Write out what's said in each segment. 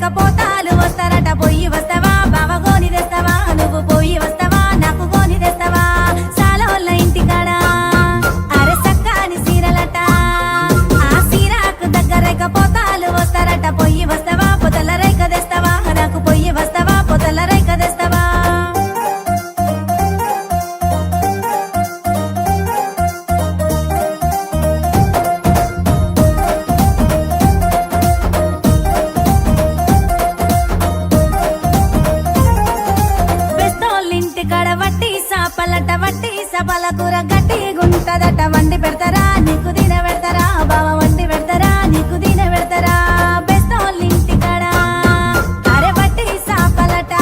రేక పోతాలు వస్తారట పొయ్యి వస్తావా బావ గోని తెస్తావా నువ్వు పొయ్యి వస్తావా నాకు గోని తెస్తావా సాలోళ్ళ ఇంటికాడ అరే సక్కాని సీరలట ఆ సీరాకు దగ్గరేక పోతాలు వస్తారట పొయ్యి వస్తావా పొదల రేక తెస్తావా నాకు పొయ్యి వస్తావా పొదల రేక తెస్తావా పలట వట్టి సబల కూర గట్టి గుంటదట వండి పెడతారా నీకు తిన పెడతారా బావ వండి పెడతారా నీకు తిన పెడతారా బెస్తోళ్ళింటికాడ అరే వట్టి సాపలట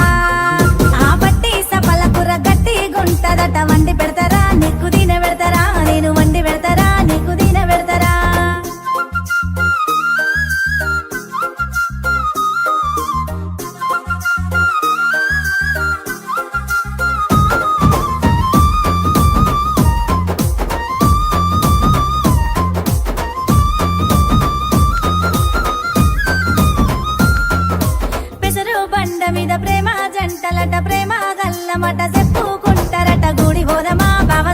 ఆ వట్టి సబల కూర గట్టి గుంటదట వండి పెడతారా నీకు తిన పెడతారా నేను వండి పెడతారా నీకు తిన పెడతారా బండ మీద ప్రేమ జంటలట ప్రేమ గల్లమట చెప్పుకుంటారట గుడి పోదమా బావ